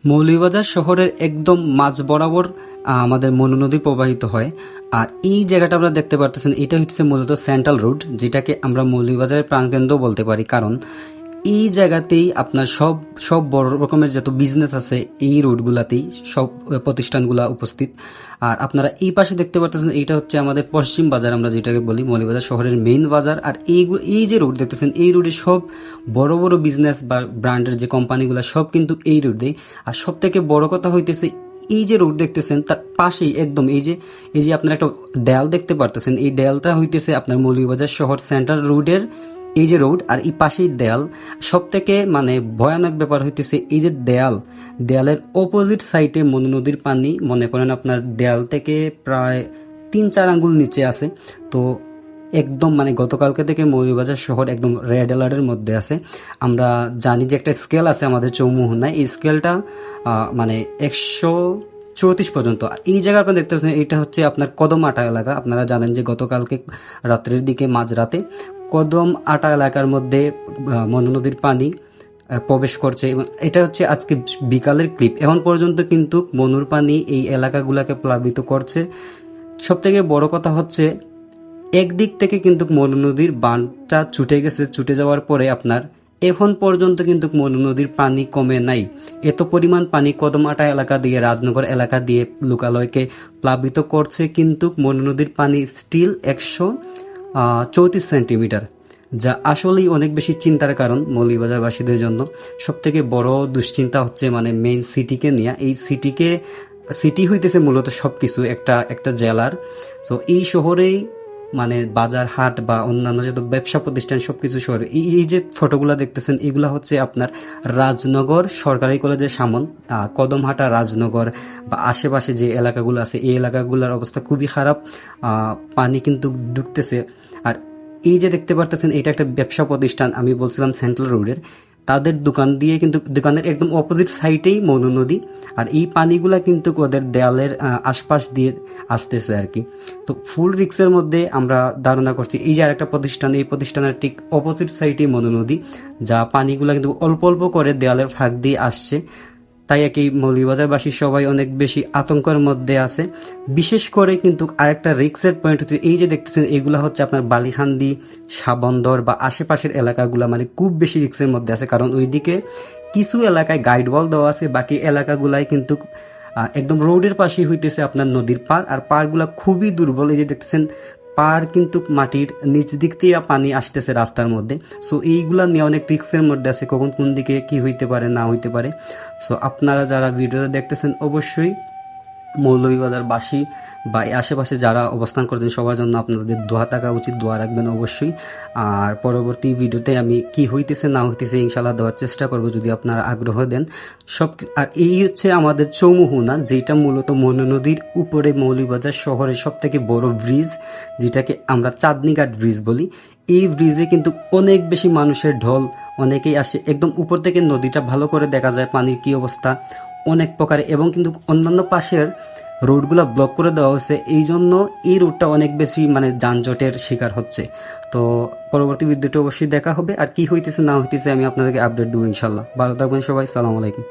মৌলভীবাজার শহরের একদম মাঝ বরাবর আমাদের মনু নদী প্রবাহিত হয়। আর এই জায়গাটা আমরা দেখতে পারতেছেন, এটা হচ্ছে মূলত সেন্ট্রাল রোড, যেটাকে আমরা মৌলভীবাজারের প্রাণকেন্দ্র বলতে পারি। কারণ এই জায়গাতেই আপনার সব সব বড় রকমের যত বিজনেস আছে এই রোডগুলাতেই সব প্রতিষ্ঠানগুলা উপস্থিত। আর আপনারা এই পাশে দেখতে পারতেছেন, এইটা হচ্ছে আমাদের পশ্চিম বাজার, আমরা যেটাকে বলি মৌলভীবাজার শহরের মেইন বাজার। আর এই যে রোড দেখতেছেন, এই রোডে সব বড় বড় বিজনেস বা ব্র্যান্ডের যে কোম্পানিগুলো সব কিন্তু এই রোডে। আর সব থেকে বড় কথা হইতেছে, এই যে রোড দেখতেছেন তার পাশেই একদম এই যে আপনারা একটা দেয়াল দেখতে পারতেছেন, এই দেয়ালটা হইতেছে আপনার মৌলভীবাজার শহর সেন্ট্রাল রোডের এই যে রোড। আর এই পাশেই দেয়াল। সব থেকে মানে ভয়ানক ব্যাপার হইতেছে, এই যে দেয়ালের অপোজিট সাইডে মনু নদীর পানি মনে করেন আপনার দেয়াল থেকে প্রায় 3-4 আঙ্গুল নিচে আছে। তো একদম মানে গতকালকে থেকে মৌলভীবাজার শহর একদম রেড অ্যালার্টের মধ্যে আছে। আমরা জানি যে একটা স্কেল আছে আমাদের চৌমুহনায়, এই স্কেলটা মানে 134 পর্যন্ত। এই জায়গা আপনারা দেখতে পাচ্ছেন, এটা হচ্ছে আপনার কদম আটা এলাকা। আপনারা জানেন যে গতকালকে রাত্রের দিকে মাঝরাতে কদম আটা এলাকার মধ্যে মনু নদীর পানি প্রবেশ করছে, এবং এটা হচ্ছে আজকে বিকালের ক্লিপ। এখন পর্যন্ত কিন্তু মনুর পানি এই এলাকাগুলোকে প্লাবিত করছে। সব থেকে বড় কথা হচ্ছে, একদিক থেকে কিন্তু মনু নদীর বাঁধটা ছুটে যাওয়ার পরে আপনার এখন পর্যন্ত কিন্তু মনু নদীর পানি কমে নাই। এত পরিমাণ পানি কদমাটা এলাকা দিয়ে, রাজনগর এলাকা দিয়ে লোকালয়কে প্লাবিত করছে, কিন্তু মনু নদীর পানি স্টিল 134 সেন্টিমিটার, যা আসলেই অনেক বেশি চিন্তার কারণ মৌলভীবাজারবাসীদের জন্য। সব থেকে বড় দুশ্চিন্তা হচ্ছে মানে মেইন সিটিকে নিয়ে। এই সিটি হইতেছে মূলত সবকিছু একটা জেলার। তো এই শহরেই মানে বাজার হাট বা অন্যান্য যত ব্যবসা প্রতিষ্ঠান সবকিছু শহরে। এই যে ফটোগুলা দেখতেছেন, এগুলা হচ্ছে আপনার রাজনগর সরকারি কলেজের সামন, কদমহাটা, রাজনগর বা আশেপাশে যে এলাকাগুলো আছে এই এলাকাগুলোর অবস্থা খুবই খারাপ। পানি কিন্তু ঢুকতেছে। আর এই যে দেখতে পারতেছেন, এটা একটা ব্যবসা প্রতিষ্ঠান, আমি বলছিলাম সেন্ট্রাল রোডের, তাদের দোকান দিয়ে কিন্তু দোকানের একদম অপোজিট সাইডেই মনু নদী। আর এই পানিগুলা কিন্তু ওদের দেয়ালের আশপাশ দিয়ে আসতেছে আর কি। তো ফুল রিক্সের মধ্যে আমরা ধারণা করছি এই যে আরেকটা প্রতিষ্ঠান, এই প্রতিষ্ঠানের ঠিক অপোজিট সাইডেই মনু নদী, যা পানিগুলা কিন্তু অল্প অল্প করে দেয়ালের ফাঁক দিয়ে আসছে। তাই আর কি মৌলভীবাজারবাসী সবাই অনেক বেশি আতঙ্কের মধ্যে আছে। বিশেষ করে কিন্তু আরেকটা রিক্সের পয়েন্ট হচ্ছে, এই যে দেখতেছেন এগুলা হচ্ছে আপনার বালিখান্দি, সাবন্দর বা আশেপাশের এলাকাগুলা মানে খুব বেশি রিক্সের মধ্যে আছে। কারণ ওইদিকে কিছু এলাকায় গাইড ওয়াল দেওয়া আছে, বাকি এলাকাগুলাই কিন্তু একদম রোডের পাশেই হইতেছে আপনার নদীর পার। আর পারগুলা খুবই দুর্বল। এই যে দেখতেছেন পার কিন্তু মাটির নিচ দিক দিয়ে পানি আসতেছে রাস্তার মধ্যে। সো এইগুলা নিয়ে অনেক রিস্কের মধ্যে আছে, কখন কোন দিকে কি হইতে পারে না হইতে পারে। সো আপনারা যারা ভিডিওটা দেখতেছেন অবশ্যই মৌলভীবাজারবাসী বা আশেপাশে যারা অবস্থান করছেন সবার জন্য আপনাদের দোয়া থাকা উচিত, দোয়া রাখবেন অবশ্যই। আর পরবর্তী ভিডিওতে আমি কি হইতেছে না হইতেছে ইনশাল্লাহ দেওয়ার চেষ্টা করব, যদি আপনারা আগ্রহ দেন সব। আর এই হচ্ছে আমাদের চৌমুহনা, যেটা মূলত মনু নদীর উপরে মৌলভীবাজার শহরের সব থেকে বড় ব্রিজ, যেটাকে আমরা চাঁদনীঘাট ব্রিজ বলি। এই ব্রিজে কিন্তু অনেক বেশি মানুষের ঢল, অনেকেই আসে। একদম উপর থেকে নদীটা ভালো করে দেখা যায়, পানির কি অবস্থা অনেক প্রকারে। এবং কিন্তু অন্যান্য পাশের রোডগুলো ব্লক করে দেওয়া হয়েছে, এই জন্য এই রোডটা অনেক বেশি মানে যানজটের শিকার হচ্ছে। তো পরবর্তী ভিডিওটা অবশ্যই দেখা হবে। আর কি হইতেছে না হইতেছে আমি আপনাদেরকে আপডেট দেবো ইনশাল্লাহ। ভালো থাকবেন সবাই, সালাম আলাইকুম।